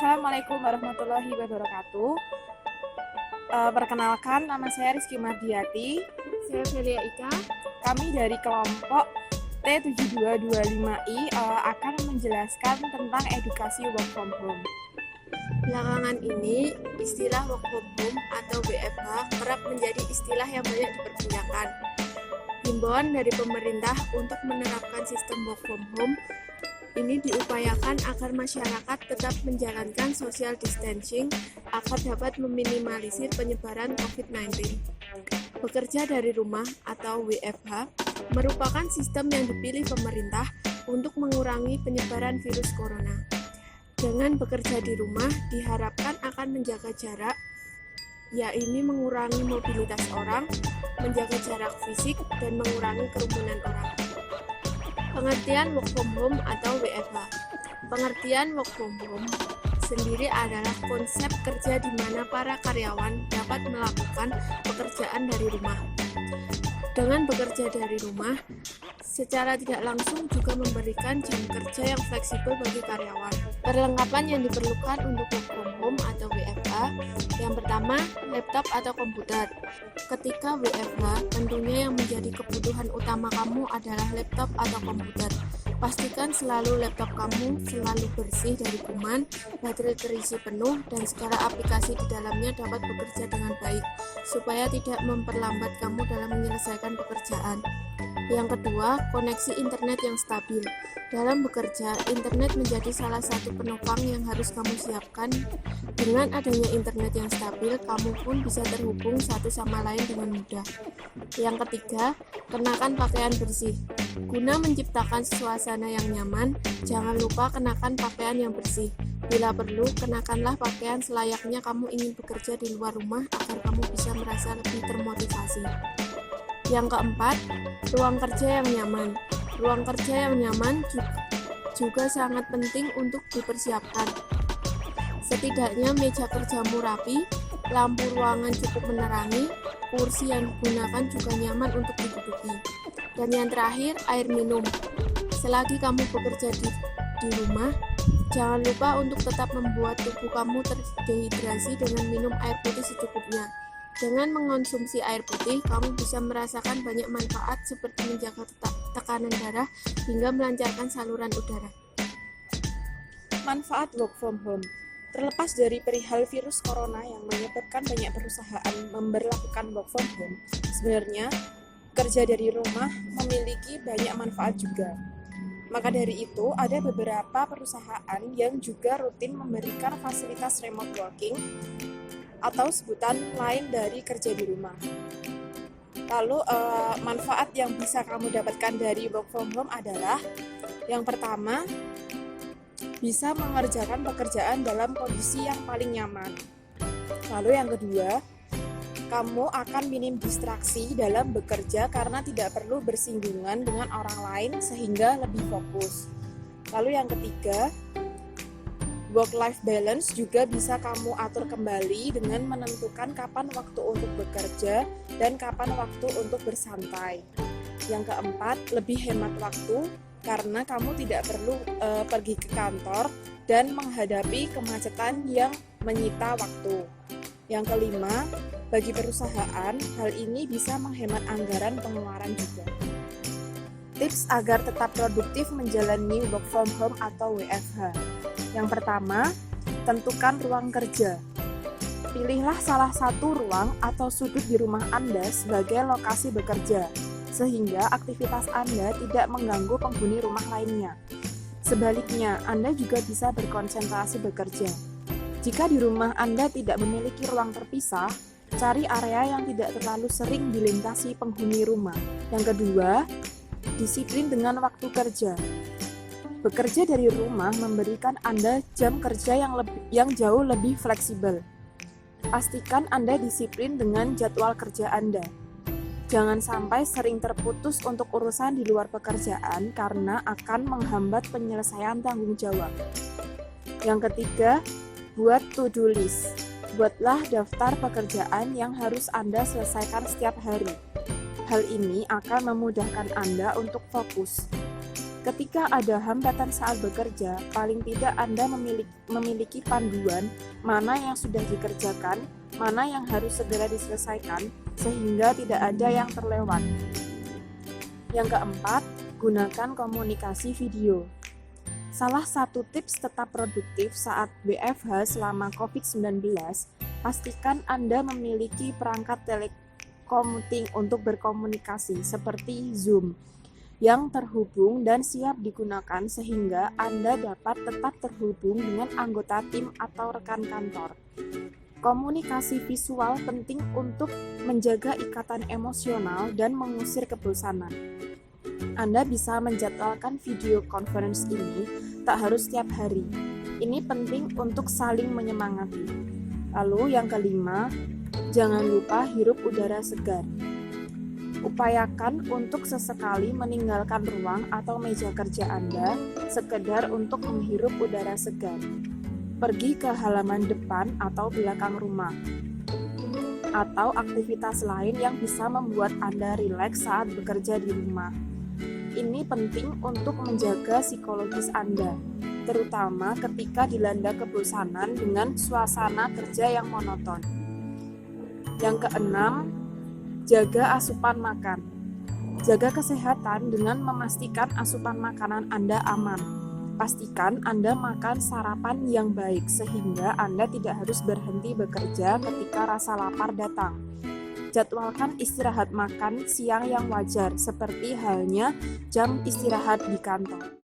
Assalamualaikum warahmatullahi wabarakatuh. Perkenalkan, nama saya Rizky Mardiati. Saya Velia Ika. Kami dari kelompok T7225I akan menjelaskan tentang edukasi work from home. Belakangan ini, istilah work from home atau WFH kerap menjadi istilah yang banyak diperbincangkan. Himbauan dari pemerintah untuk menerapkan sistem work from home ini diupayakan agar masyarakat tetap menjalankan social distancing agar dapat meminimalisir penyebaran COVID-19. Bekerja dari rumah atau WFH merupakan sistem yang dipilih pemerintah untuk mengurangi penyebaran virus corona. Dengan bekerja di rumah diharapkan akan menjaga jarak, yaitu mengurangi mobilitas orang, menjaga jarak fisik, dan mengurangi kerumunan orang. Pengertian work from home atau WFH. Pengertian work from home sendiri adalah konsep kerja di mana para karyawan dapat melakukan pekerjaan dari rumah. Dengan bekerja dari rumah, secara tidak langsung juga memberikan jam kerja yang fleksibel bagi karyawan. Perlengkapan yang diperlukan untuk work from home atau WFH, yang pertama, laptop atau komputer. Ketika WFH, tentunya yang menjadi kebutuhan utama kamu adalah laptop atau komputer. Pastikan selalu laptop kamu selalu bersih dari kuman, baterai terisi penuh, dan segala aplikasi di dalamnya dapat bekerja dengan baik, supaya tidak memperlambat kamu dalam menyelesaikan pekerjaan. Yang kedua, koneksi internet yang stabil. Dalam bekerja, internet menjadi salah satu penopang yang harus kamu siapkan. Dengan adanya internet yang stabil, kamu pun bisa terhubung satu sama lain dengan mudah. Yang ketiga, kenakan pakaian bersih. Guna menciptakan suasana yang nyaman, jangan lupa kenakan pakaian yang bersih. Bila perlu, kenakanlah pakaian selayaknya kamu ingin bekerja di luar rumah agar kamu bisa merasa lebih termotivasi. Yang keempat, ruang kerja yang nyaman. Ruang kerja yang nyaman juga sangat penting untuk dipersiapkan. Setidaknya meja kerjamu rapi, lampu ruangan cukup menerangi, kursi yang digunakan juga nyaman untuk diduduki. Dan yang terakhir, air minum. Selagi kamu bekerja di rumah, jangan lupa untuk tetap membuat tubuh kamu terdehidrasi dengan minum air putih secukupnya. Dengan mengonsumsi air putih, kamu bisa merasakan banyak manfaat seperti menjaga tekanan darah hingga melancarkan saluran udara. Manfaat work from home. Terlepas dari perihal virus corona yang menyebabkan banyak perusahaan memberlakukan work from home, sebenarnya kerja dari rumah memiliki banyak manfaat juga. Maka dari itu, ada beberapa perusahaan yang juga rutin memberikan fasilitas remote working atau sebutan lain dari kerja di rumah. Lalu manfaat yang bisa kamu dapatkan dari work from home adalah yang pertama, bisa mengerjakan pekerjaan dalam kondisi yang paling nyaman. Lalu yang kedua, kamu akan minim distraksi dalam bekerja karena tidak perlu bersinggungan dengan orang lain sehingga lebih fokus. Lalu yang ketiga, work-life balance juga bisa kamu atur kembali dengan menentukan kapan waktu untuk bekerja dan kapan waktu untuk bersantai. Yang keempat, lebih hemat waktu karena kamu tidak perlu pergi ke kantor dan menghadapi kemacetan yang menyita waktu. Yang kelima, bagi perusahaan, hal ini bisa menghemat anggaran pengeluaran juga. Tips agar tetap produktif menjalani work from home atau WFH. Yang pertama, tentukan ruang kerja. Pilihlah salah satu ruang atau sudut di rumah Anda sebagai lokasi bekerja, sehingga aktivitas Anda tidak mengganggu penghuni rumah lainnya. Sebaliknya, Anda juga bisa berkonsentrasi bekerja. Jika di rumah Anda tidak memiliki ruang terpisah, cari area yang tidak terlalu sering dilintasi penghuni rumah. Yang kedua, disiplin dengan waktu kerja. Bekerja dari rumah memberikan Anda jam kerja yang jauh lebih fleksibel. Pastikan Anda disiplin dengan jadwal kerja Anda. Jangan sampai sering terputus untuk urusan di luar pekerjaan karena akan menghambat penyelesaian tanggung jawab. Yang ketiga, buat to-do list. Buatlah daftar pekerjaan yang harus Anda selesaikan setiap hari. Hal ini akan memudahkan Anda untuk fokus. Ketika ada hambatan saat bekerja, paling tidak Anda memiliki panduan mana yang sudah dikerjakan, mana yang harus segera diselesaikan, sehingga tidak ada yang terlewat. Yang keempat, gunakan komunikasi video. Salah satu tips tetap produktif saat WFH selama COVID-19, pastikan Anda memiliki perangkat telekommuting untuk berkomunikasi seperti Zoom yang terhubung dan siap digunakan sehingga Anda dapat tetap terhubung dengan anggota tim atau rekan kantor. Komunikasi visual penting untuk menjaga ikatan emosional dan mengusir kebosanan. Anda bisa menjadwalkan video conference ini tak harus setiap hari. Ini penting untuk saling menyemangati. Lalu yang kelima, jangan lupa hirup udara segar. Upayakan untuk sesekali meninggalkan ruang atau meja kerja Anda sekedar untuk menghirup udara segar. Pergi ke halaman depan atau belakang rumah, atau aktivitas lain yang bisa membuat Anda rileks saat bekerja di rumah. Ini penting untuk menjaga psikologis Anda, terutama ketika dilanda kebosanan dengan suasana kerja yang monoton. Yang keenam, jaga asupan makan. Jaga kesehatan dengan memastikan asupan makanan Anda aman. Pastikan Anda makan sarapan yang baik sehingga Anda tidak harus berhenti bekerja ketika rasa lapar datang. Jadwalkan istirahat makan siang yang wajar seperti halnya jam istirahat di kantor.